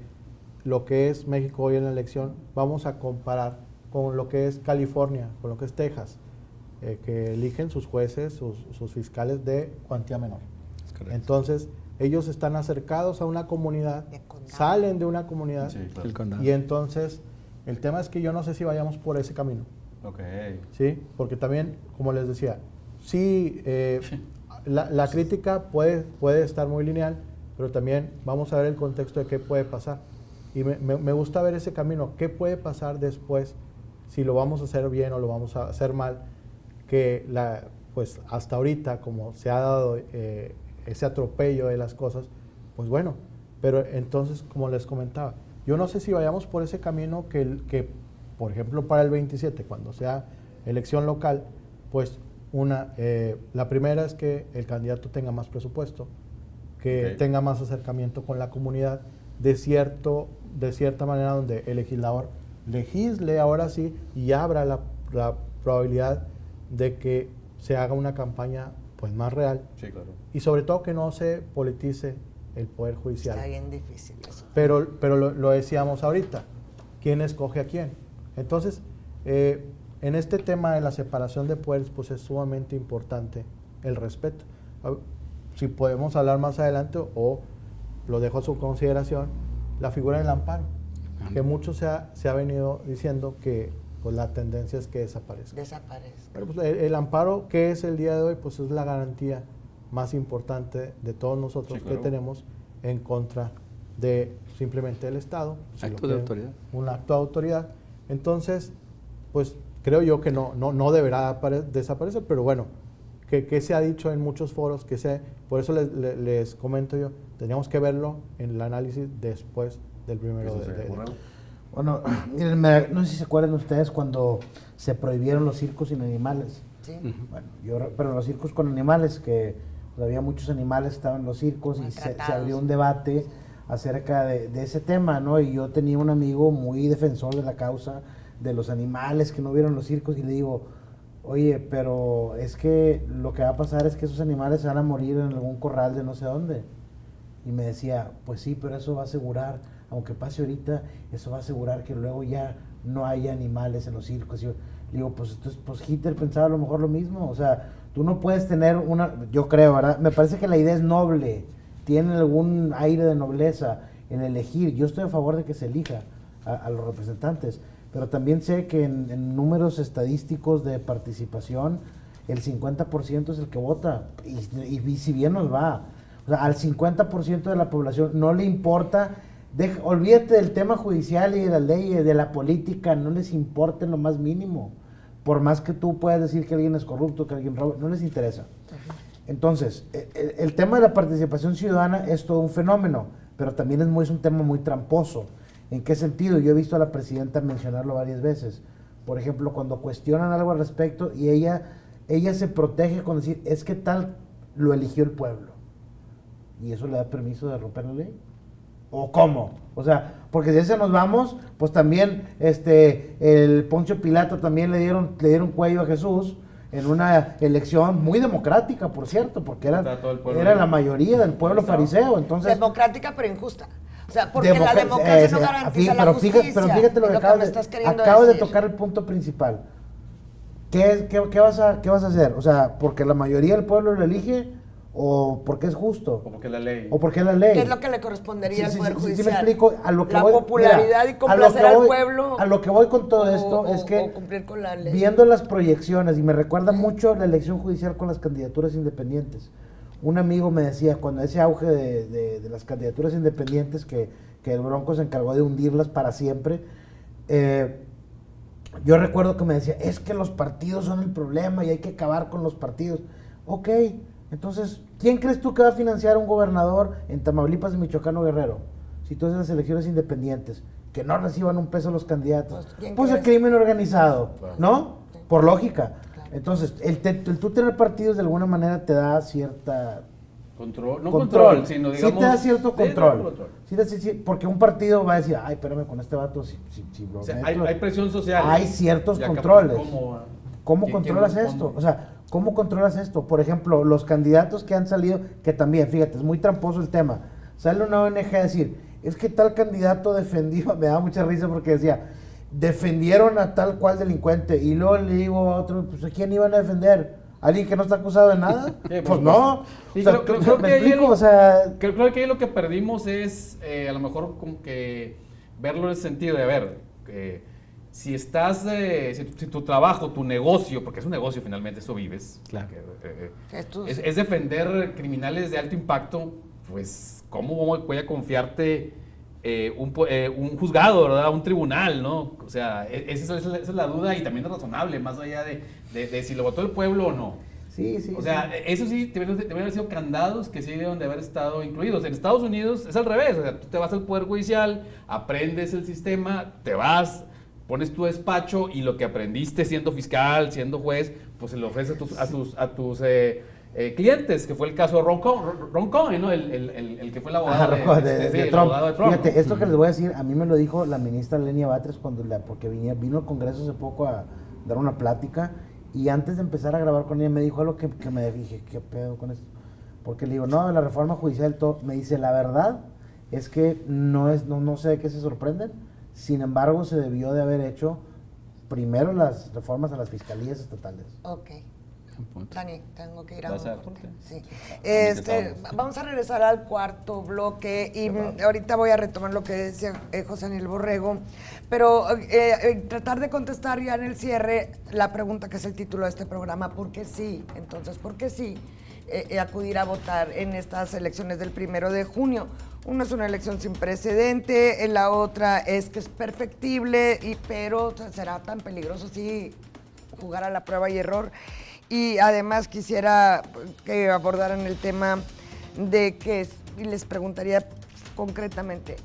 lo que es México hoy en la elección. Vamos a comparar con lo que es California, con lo que es Texas, que eligen sus jueces, sus fiscales de cuantía menor. Entonces, ellos están acercados a una comunidad, De condado. salen de una comunidad, Sí, claro. El condado. y entonces el tema es que yo no sé si vayamos por ese camino, Ok. ¿sí? Porque también, como les decía, sí, la crítica puede estar muy lineal, pero también vamos a ver el contexto de qué puede pasar. Y me gusta ver ese camino, qué puede pasar después, si lo vamos a hacer bien o lo vamos a hacer mal, que pues hasta ahorita, como se ha dado ese atropello de las cosas, pues bueno, pero entonces, como les comentaba, yo no sé si vayamos por ese camino que por ejemplo, para el 27, cuando sea elección local, pues la primera es que el candidato tenga más presupuesto, que Ok. tenga más acercamiento con la comunidad, de cierta manera donde el legislador legisle ahora sí y abra la probabilidad de que se haga una campaña pues más real Sí, claro. y sobre todo que no se politice el Poder Judicial. Está bien difícil eso. Pero lo decíamos ahorita, ¿quién escoge a quién? Entonces, en este tema de la separación de poderes, pues es sumamente importante el respeto. Si podemos hablar más adelante o lo dejo a su consideración, la figura del amparo, que mucho se ha venido diciendo que pues, la tendencia es que desaparezca. Desaparece. Pero pues, el amparo, ¿qué es el día de hoy? Pues es la garantía más importante de todos nosotros Sí, claro. que tenemos en contra de simplemente el Estado. si lo Acto de quieren, autoridad. Un acto de autoridad. Entonces, pues creo yo que no deberá desaparecer, pero bueno, que se ha dicho en muchos foros, por eso les comento yo, teníamos que verlo en el análisis después del primero Eso de se ocurre. Bueno, miren, no sé si se acuerdan ustedes cuando se prohibieron los circos sin animales. ¿Sí? Bueno, pero los circos con animales, que pues, había muchos animales que estaban en los circos y se Maltratados. abrió un debate acerca de ese tema, ¿no? Y yo tenía un amigo muy defensor de la causa de los animales que no vieron los circos y le digo, oye, pero es que lo que va a pasar es que esos animales se van a morir en algún corral de no sé dónde. Y me decía, pues sí, pero eso va a asegurar, aunque pase ahorita, eso va a asegurar que luego ya no haya animales en los circos. Y yo le digo, pues entonces, pues Hitler pensaba a lo mejor lo mismo. O sea, tú no puedes tener yo creo, ¿verdad? Me parece que la idea es noble, tiene algún aire de nobleza en elegir. Yo estoy a favor de que se elija a los representantes, pero también sé que en números estadísticos de participación, el 50% es el que vota, y si bien nos va. O sea, al 50% de la población no le importa, olvídate del tema judicial y de las leyes, de la política, no les importa en lo más mínimo. Por más que tú puedas decir que alguien es corrupto, que alguien roba, no les interesa. Entonces, el tema de la participación ciudadana es todo un fenómeno, pero también es un tema muy tramposo. ¿En qué sentido? Yo he visto a la presidenta mencionarlo varias veces. Por ejemplo, cuando cuestionan algo al respecto y ella se protege con decir, es que tal lo eligió el pueblo. ¿Y eso le da permiso de romper la ley? ¿O cómo? O sea, porque si ese nos vamos, pues también el Poncio Pilato también le dieron cuello a Jesús en una elección muy democrática, por cierto, porque Está todo el pueblo era ahí. la mayoría del pueblo fariseo. Entonces, Democrática pero injusta. O sea, porque la democracia democracia no garantiza la justicia. pero fíjate lo es que me estás queriendo acabas de decir. tocar el punto principal. ¿Qué vas a hacer? O sea, ¿porque la mayoría del pueblo lo elige o porque es justo? Como que la ley. ¿O porque es la ley? ¿Qué es lo que le correspondería al Poder Judicial? Sí me explico. A lo que la voy, popularidad mira, y complacer al pueblo. A lo que voy con todo o- esto es o que cumplir con la ley. viendo las proyecciones, y me recuerda mucho la elección judicial con las candidaturas independientes. Un amigo me decía, cuando ese auge de las candidaturas independientes, que el Bronco se encargó de hundirlas para siempre, yo recuerdo que me decía, es que los partidos son el problema y hay que acabar con los partidos. Ok, entonces, ¿quién crees tú que va a financiar a un gobernador en Tamaulipas, Michoacán o Guerrero? Si tú haces las elecciones independientes, que no reciban un peso los candidatos. Pues, ¿quién Pues el crees? crimen organizado, Claro. ¿no? Por lógica. Claro. Entonces, el tú tener partidos de alguna manera te da cierta... Control, no control, sino digamos... Sí te da cierto Sí, control. Sí, porque un partido va a decir, ay, espérame, con este vato, si lo O sea, meto". hay presión social. Hay ciertos Y acá, pues, controles. ¿Cómo quién controlas responde? esto? O sea, ¿cómo controlas esto? Por ejemplo, los candidatos que han salido, que también, fíjate, es muy tramposo el tema. Sale una ONG a decir, es que tal candidato defendió, me da mucha risa porque decía, defendieron a tal cual delincuente. Y luego le digo a otro, pues ¿a quién iban a defender? ¿Alguien que no está acusado de nada? Pues no. Sí, O sea, creo ¿me que ahí explico? O sea, creo que ahí lo que perdimos es a lo mejor como que verlo en el sentido de, a ver, si estás, si tu trabajo, tu negocio, porque es un negocio finalmente, eso vives, Claro. es defender criminales de alto impacto, pues ¿cómo voy a confiarte un juzgado, ¿verdad? Un tribunal, ¿no? O sea, esa es la duda y también es razonable, más allá de si lo votó el pueblo o no. sí. O sea, eso sí, deberían haber sido candados que sí deben de haber estado incluidos. En Estados Unidos es al revés, o sea, tú te vas al Poder Judicial, aprendes el sistema, te vas, pones tu despacho y lo que aprendiste siendo fiscal, siendo juez, pues se lo ofreces a tus clientes, que fue el caso de Ron Cohen, ¿no? El que fue el abogado de el Trump. abogado de Trump. Fíjate, esto que les voy a decir, a mí me lo dijo la ministra Lenia Batres porque vino al Congreso hace poco a dar una plática, y antes de empezar a grabar con ella me dijo algo que me dije, ¿qué pedo con esto? Porque le digo, no, la reforma judicial, todo. Me dice, la verdad es que no sé de qué se sorprenden, sin embargo se debió de haber hecho primero las reformas a las fiscalías estatales. Ok. Dani, tengo que ir a ¿Vas a un corte. corte? Sí. Estábamos. Vamos a regresar al cuarto bloque y ahorita voy a retomar lo que decía José Daniel Borrego, pero tratar de contestar ya en el cierre la pregunta que es el título de este programa, ¿por qué sí? Entonces, ¿por qué sí acudir a votar en estas elecciones del 1 de junio? Una es una elección sin precedente, la otra es que es perfectible, pero será tan peligroso si jugar a la prueba y error. Y además quisiera que abordaran el tema de que, y les preguntaría concretamente,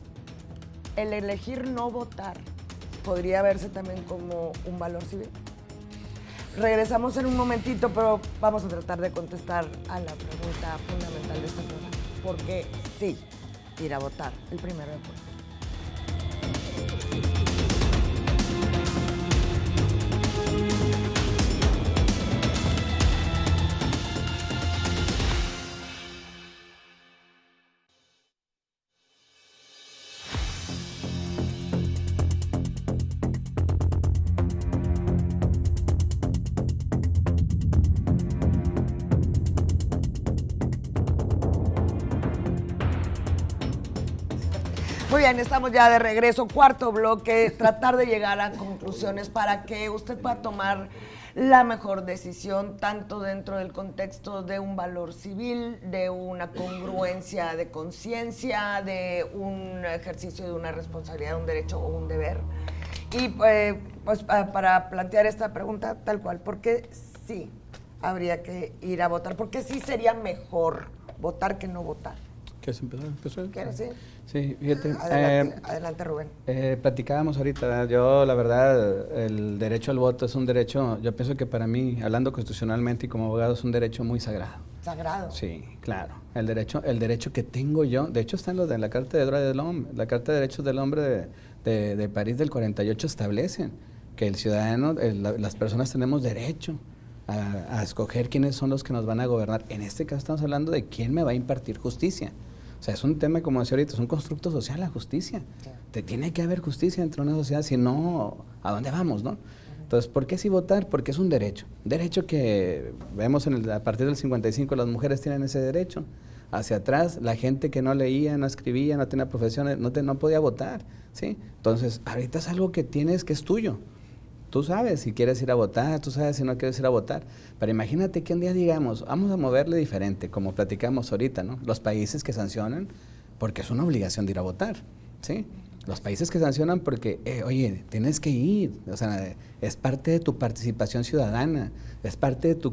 ¿el elegir no votar podría verse también como un valor civil? Regresamos en un momentito, pero vamos a tratar de contestar a la pregunta fundamental de este programa. ¿Por qué sí ir a votar el 1 de junio? Muy bien, estamos ya de regreso, cuarto bloque, tratar de llegar a conclusiones para que usted pueda tomar la mejor decisión, tanto dentro del contexto de un valor civil, de una congruencia de conciencia, de un ejercicio de una responsabilidad, un derecho o un deber. Y pues para plantear esta pregunta tal cual, ¿por qué sí habría que ir a votar? ¿Por qué sí sería mejor votar que no votar? ¿Quieres empezar? ¿Quieres decir? Sí, fíjate. Adelante, Rubén. Platicábamos ahorita, yo la verdad, el derecho al voto es un derecho, yo pienso que para mí, hablando constitucionalmente y como abogado, es un derecho muy sagrado. Sagrado. Sí, claro. El derecho que tengo yo, de hecho está en lo de la Carta de Derechos del Hombre, la Carta de Derechos del Hombre de París del 48 establecen que el ciudadano, las personas tenemos derecho a escoger quiénes son los que nos van a gobernar. En este caso estamos hablando de quién me va a impartir justicia. O sea, es un tema, como decía ahorita, es un constructo social la justicia. Sí. Te tiene que haber justicia dentro de una sociedad, si no, ¿a dónde vamos, no? Entonces, ¿por qué sí votar? Porque es un derecho. Derecho que vemos a partir del 55, las mujeres tienen ese derecho. Hacia atrás, la gente que no leía, no escribía, no tenía profesiones, no podía votar, ¿sí? Entonces, ahorita es algo que tienes, que es tuyo. Tú sabes si quieres ir a votar, tú sabes si no quieres ir a votar. Pero imagínate que un día digamos, vamos a moverle diferente, como platicamos ahorita, ¿no? Los países que sancionan, porque es una obligación de ir a votar, ¿sí? Los países que sancionan porque, oye, tienes que ir, o sea, es parte de tu participación ciudadana, es parte de tu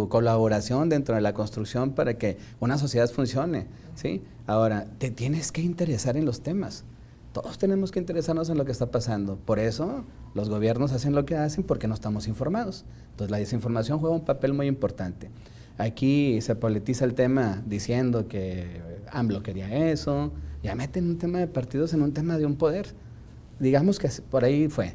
colaboración dentro de la construcción para que una sociedad funcione, ¿sí? Ahora, te tienes que interesar en los temas. Todos tenemos que interesarnos en lo que está pasando. Por eso los gobiernos hacen lo que hacen, porque no estamos informados. Entonces la desinformación juega un papel muy importante. Aquí se politiza el tema diciendo que AMLO quería eso. Ya meten un tema de partidos en un tema de un poder. Digamos que por ahí fue.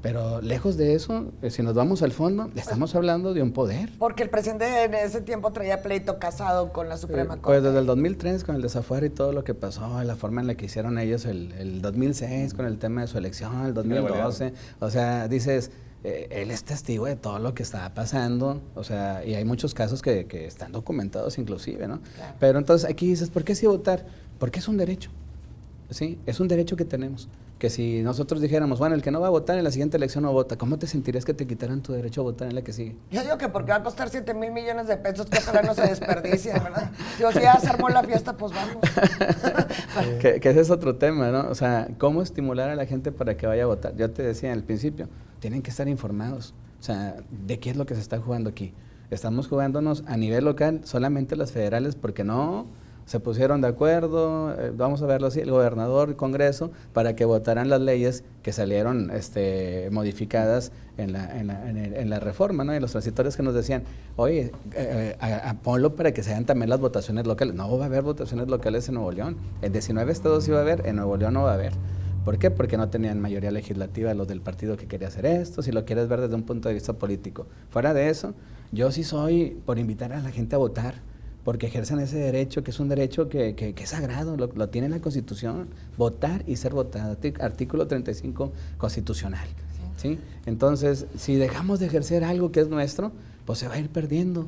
Pero lejos de eso, si nos vamos al fondo, estamos hablando de un poder. Porque el presidente en ese tiempo traía pleito casado con la Suprema Corte. Pues desde el 2003, con el desafuero y todo lo que pasó, la forma en la que hicieron ellos el 2006, con el tema de su elección, el 2012. O sea, dices, él es testigo de todo lo que está pasando, o sea, y hay muchos casos que están documentados inclusive, ¿no? Claro. Pero entonces aquí dices, ¿por qué sí votar? Porque es un derecho, ¿sí? Es un derecho que tenemos. Que si nosotros dijéramos, bueno, el que no va a votar en la siguiente elección no vota, ¿cómo te sentirías que te quitaran tu derecho a votar en la que sigue? Yo digo que porque va a costar 7,000 millones de pesos, que ojalá no se desperdicie, ¿verdad? Digo, si ya se armó la fiesta, pues vamos. Que ese es otro tema, ¿no? O sea, ¿cómo estimular a la gente para que vaya a votar? Yo te decía en el principio, tienen que estar informados. O sea, ¿de qué es lo que se está jugando aquí? Estamos jugándonos a nivel local solamente las federales porque no se pusieron de acuerdo, vamos a verlo así, el gobernador, el Congreso, para que votaran las leyes que salieron modificadas en la reforma, ¿no? Y los transitorios que nos decían, oye, ponlo para que se hagan también las votaciones locales. No va a haber votaciones locales en Nuevo León. En 19 estados sí va a haber, en Nuevo León no va a haber. ¿Por qué? Porque no tenían mayoría legislativa los del partido que quería hacer esto, si lo quieres ver desde un punto de vista político. Fuera de eso, yo sí soy por invitar a la gente a votar, porque ejercen ese derecho, que es un derecho que es sagrado, lo tiene la Constitución, votar y ser votado, artículo 35 constitucional. ¿Sí? Entonces, si dejamos de ejercer algo que es nuestro, pues se va a ir perdiendo.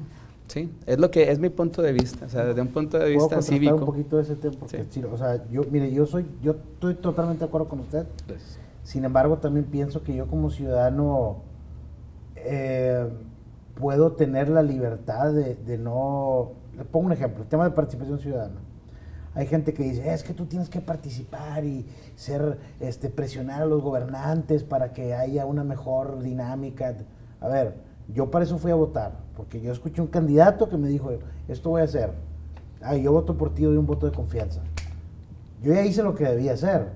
¿Sí? Es lo que es mi punto de vista, o sea, desde un punto de vista cívico. Un poquito de ese tema, porque Sí. o sea, yo estoy totalmente de acuerdo con usted. Gracias. Sin embargo, también pienso que yo como ciudadano puedo tener la libertad de no... Le pongo un ejemplo, el tema de participación ciudadana. Hay gente que dice, es que tú tienes que participar y presionar a los gobernantes para que haya una mejor dinámica. A ver, yo para eso fui a votar, porque yo escuché un candidato que me dijo, esto voy a hacer. Yo voto por ti, doy un voto de confianza. Yo ya hice lo que debía hacer,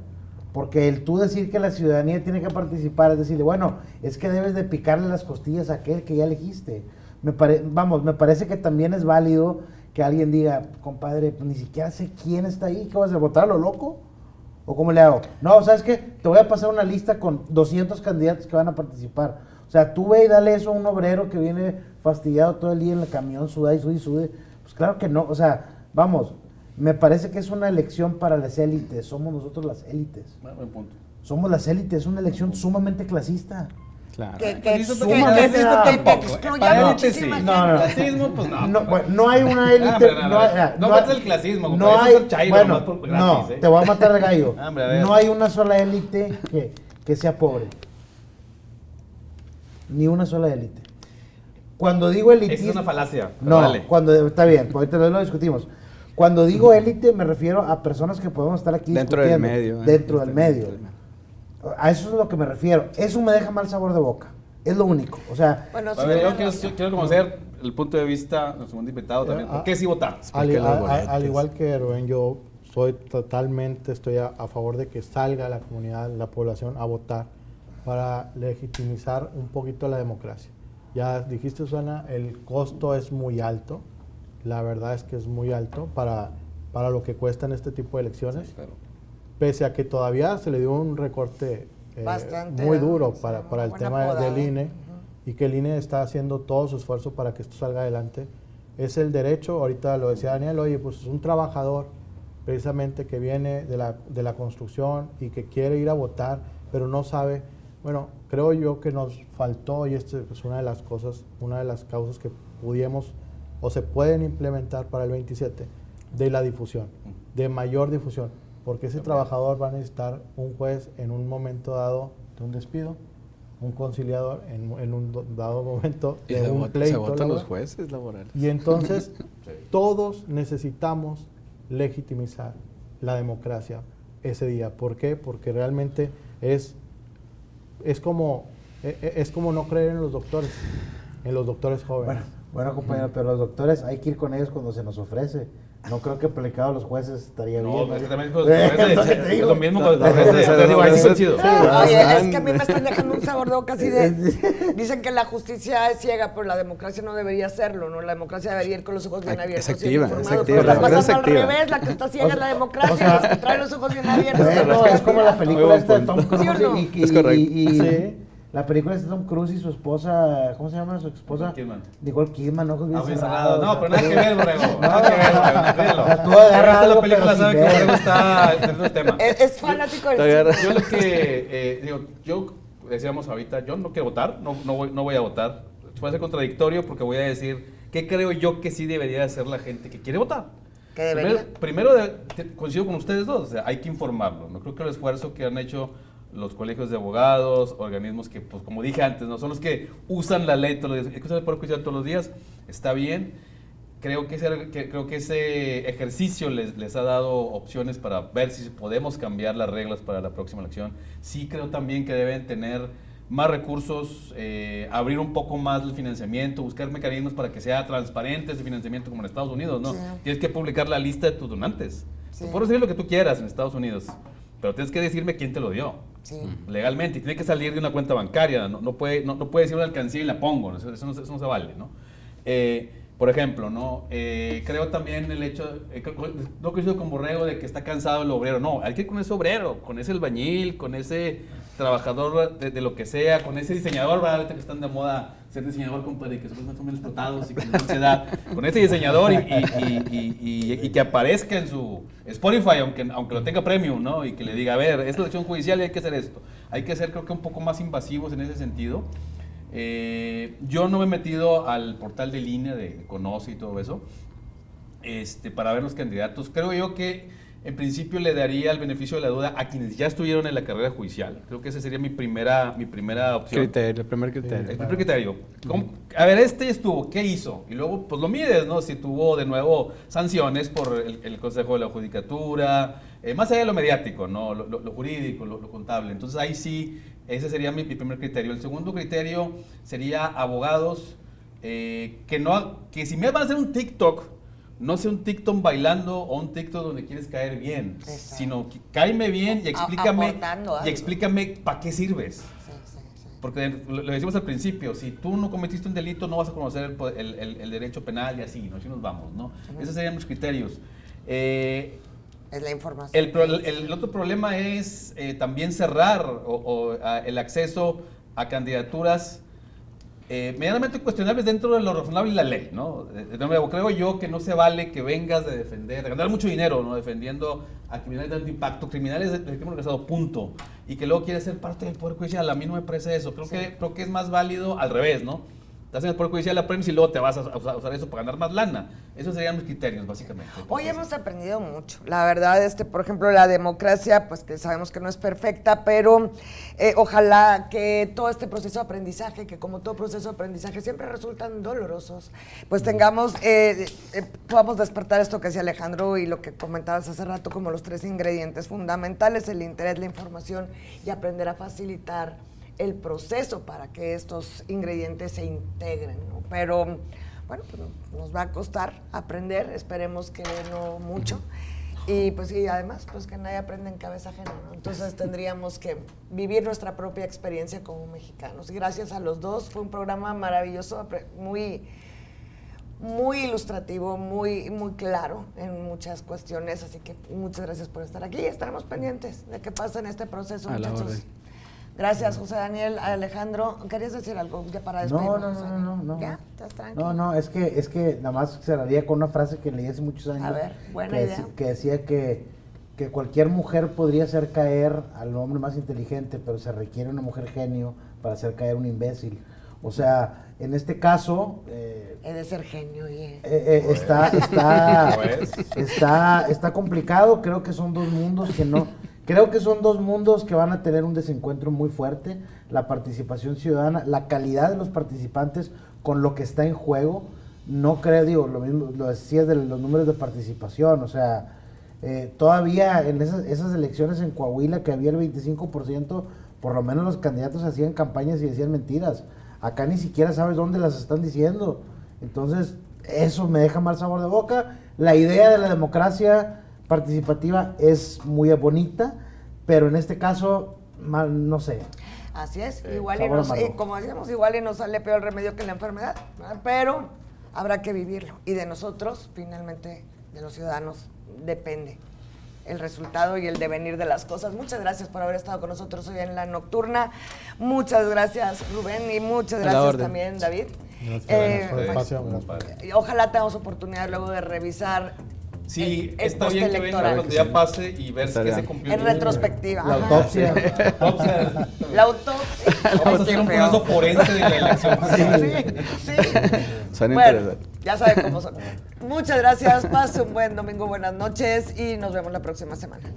porque el tú decir que la ciudadanía tiene que participar es decirle, bueno, es que debes de picarle las costillas a aquel que ya elegiste. Me parece que también es válido que alguien diga, compadre, pues ni siquiera sé quién está ahí, ¿qué vas a votar a lo loco? ¿O cómo le hago? No, ¿sabes qué? Te voy a pasar una lista con 200 candidatos que van a participar. O sea, tú ve y dale eso a un obrero que viene fastidiado todo el día en el camión, suda y sude. Pues claro que no, o sea, vamos, me parece que es una elección para las élites, somos nosotros las élites. Bueno, buen punto. Somos las élites, es una elección sumamente clasista. Claro. Que excluya Para muchísima élite, sí. gente. No, no. Clasismo, pues no. No hay una élite. No metas el clasismo, no compadre, eso hay, es el chairo, bueno, nomás por no, gratis, ¿eh? te voy a matar el gallo. Hombre, a ver. No hay una sola élite que sea pobre. Ni una sola élite. Cuando digo Esa elitismo... es una falacia. pero No, dale. está bien, ahorita lo discutimos. Cuando digo élite me refiero a personas que podemos estar aquí Dentro del discutiendo. medio. Dentro del medio. A eso es lo que me refiero. Eso me deja mal sabor de boca. Es lo único. O sea, Bueno, sí, A ver, tienes yo razón. quiero conocer el punto de vista de nuestro segundo invitado también. ¿Por qué sí votar? Al igual que Rubén, yo estoy a favor de que salga la comunidad, la población a votar para legitimizar un poquito la democracia. Ya dijiste, Susana, el costo es muy alto, la verdad es que es muy alto para lo que cuestan este tipo de elecciones, Sí, claro. pese a que todavía se le dio un recorte Bastante, muy ¿no? duro Sí, para el buena tema podada. del INE, y que el INE está haciendo todo su esfuerzo para que esto salga adelante. Es el derecho, ahorita lo decía Daniel, oye, pues es un trabajador precisamente que viene de la construcción y que quiere ir a votar, pero no sabe. Bueno, creo yo que nos faltó, y esta es una de las cosas, una de las causas que pudiéramos o se pueden implementar para el 27, de la difusión, de mayor difusión, porque ese trabajador va a necesitar un juez en un momento dado de un despido, un conciliador en un dado momento Y de un se pleito votan los laboral. jueces laborales. Y entonces todos necesitamos legitimizar la democracia ese día. ¿Por qué? Porque realmente es como no creer en los doctores jóvenes. bueno, compañero, pero los doctores hay que ir con ellos cuando se nos ofrece. No creo que aplicado a los jueces estaría No, bien. pues, también Es lo que te digo. lo mismo con los jueces. Digo, ahí sí coincido. Oye, es que a mí me están dejando un sabor de boca así de... Dicen que la justicia es ciega, pero la democracia no debería serlo, ¿no? La democracia debería ir con los ojos bien abiertos. Es y bien activa, es informados, activa, pero la está democracia pasando es al activa. revés, la que está ciega es la democracia, o sea, los que traen los ojos bien abiertos. Bueno, es como la película Muy esta de buen Tom punto. Cruise ¿Sí o no? Es correcto. y la película esta de Tom Cruise y su esposa, ¿cómo se llama su esposa? Nicole Kidman. Nicole Kidman, ojos bien Bien cerrados. cerrado. No, pero nada que ver, Borrego. Nada que ver, Borrego. O sea, tú agarras la algo, película pero sabe sin que ver. Borrego está en otro tema. Es fanático del Te agarra- cine. Yo lo que, digo, yo decíamos ahorita, yo no quiero votar, no voy a votar. Puede ser contradictorio porque voy a decir qué creo yo que sí debería hacer la gente que quiere votar. ¿Qué debería? Primero coincido con ustedes dos, o sea, hay que informarlo. No creo que el esfuerzo que han hecho los colegios de abogados, organismos que, pues como dije antes, no son los que usan la ley todos los días, que usan el Poder Judicial todos los días, está bien. Creo que ese ejercicio les ha dado opciones para ver si podemos cambiar las reglas para la próxima elección. Sí creo también que deben tener más recursos, abrir un poco más el financiamiento, buscar mecanismos para que sea transparente ese financiamiento como en Estados Unidos, ¿no? Sí. Tienes que publicar la lista de tus donantes. Sí. Tú puedes decir lo que tú quieras en Estados Unidos, pero tienes que decirme quién te lo dio. Sí. Legalmente, y tiene que salir de una cuenta bancaria, no puede decir una alcancía y la pongo, eso no se vale, ¿no? Por ejemplo, ¿no? Creo también el hecho, no coincido con Borrego de que está cansado el obrero, no, hay que ir con ese obrero, con ese albañil, con ese trabajador de lo que sea, con ese diseñador, ¿verdad? Ahorita que están de moda ser diseñador, compadre, que son menos explotados y que no se da, con ese diseñador y que aparezca en su Spotify, aunque lo tenga premium, ¿no? Y que le diga, a ver, es la elección judicial y hay que hacer esto. Hay que ser, creo que un poco más invasivos en ese sentido. Yo no me he metido al portal de línea de Conoce y todo eso para ver los candidatos. Creo yo que en principio le daría el beneficio de la duda a quienes ya estuvieron en la carrera judicial. Creo que esa sería mi primera opción. El primer criterio. El primer criterio. A ver, estuvo, ¿qué hizo? Y luego, pues lo mides, ¿no? Si tuvo de nuevo sanciones por el Consejo de la Judicatura, más allá de lo mediático, ¿no? Lo jurídico, lo contable. Entonces ahí sí, ese sería mi primer criterio. El segundo criterio sería abogados que si me van a hacer un TikTok, no sea un TikTok bailando o un TikTok donde quieres caer bien, exacto, sino que cáeme bien y aportando algo. explícame para qué sirves. Sí. Porque lo decimos al principio, si tú no cometiste un delito no vas a conocer el derecho penal y así, ¿no? Así nos vamos, ¿no? Esos serían los criterios. Es la información. El otro problema es también cerrar el acceso a candidaturas medianamente cuestionables dentro de lo razonable y la ley, ¿no? De nuevo, creo yo que no se vale que vengas de ganar mucho dinero, ¿no? Defendiendo a criminales de alto impacto, criminales del crimen organizado, punto, y que luego quieres ser parte del Poder Judicial. A mí no me parece eso. Creo que es más válido al revés, ¿no? Estás en el Poder Judicial, aprendes y luego te vas a usar eso para ganar más lana. Esos serían mis criterios, básicamente. Hoy hemos aprendido mucho. La verdad, por ejemplo, la democracia, pues que sabemos que no es perfecta, pero ojalá que todo este proceso de aprendizaje, que como todo proceso de aprendizaje siempre resultan dolorosos, pues podamos despertar esto que decía Alejandro y lo que comentabas hace rato como los 3 ingredientes fundamentales: el interés, la información y aprender a facilitar el proceso para que estos ingredientes se integren, ¿no? Pero bueno, pues nos va a costar aprender, esperemos que no mucho. Y pues sí, además, pues que nadie aprende en cabeza ajena, ¿no? Entonces tendríamos que vivir nuestra propia experiencia como mexicanos. Y gracias a los dos, fue un programa maravilloso, muy ilustrativo, muy claro en muchas cuestiones. Así que muchas gracias por estar aquí. Estaremos pendientes de qué pasa en este proceso, muchachos. Gracias, José Daniel. Alejandro, ¿querías decir algo ya para despedirnos? No. ¿Ya? ¿Estás tranquilo? No, es que nada más cerraría con una frase que leí hace muchos años. A ver, buena idea. Que decía que cualquier mujer podría hacer caer al hombre más inteligente, pero se requiere una mujer genio para hacer caer un imbécil. O sea, en este caso... He de ser genio, oye. Está complicado. Creo que son dos mundos que no... Creo que son dos mundos que van a tener un desencuentro muy fuerte. La participación ciudadana, la calidad de los participantes con lo que está en juego. No creo, lo mismo lo decías de los números de participación. O sea, todavía en esas elecciones en Coahuila que había el 25%, por lo menos los candidatos hacían campañas y decían mentiras. Acá ni siquiera sabes dónde las están diciendo. Entonces, eso me deja mal sabor de boca. La idea de la democracia participativa es muy bonita, pero en este caso, no sé. Así es, como decíamos, igual y nos sale peor el remedio que la enfermedad, ¿verdad? Pero habrá que vivirlo. Y de nosotros, finalmente, de los ciudadanos, depende el resultado y el devenir de las cosas. Muchas gracias por haber estado con nosotros hoy en La Nocturna. Muchas gracias, Rubén, y muchas gracias también, David. Gracias por el espacio. Ojalá tengamos oportunidad luego de revisar Sí, el está bien que venga postelectoral. cuando ya pase y ver Estaría. qué se cumplió. En retrospectiva. La ajá. autopsia. La autopsia. Vamos a hacer un proceso forense de la elección. Sí. Suena Bueno, interesante. ya saben cómo son. Muchas gracias, pase un buen domingo, buenas noches y nos vemos la próxima semana.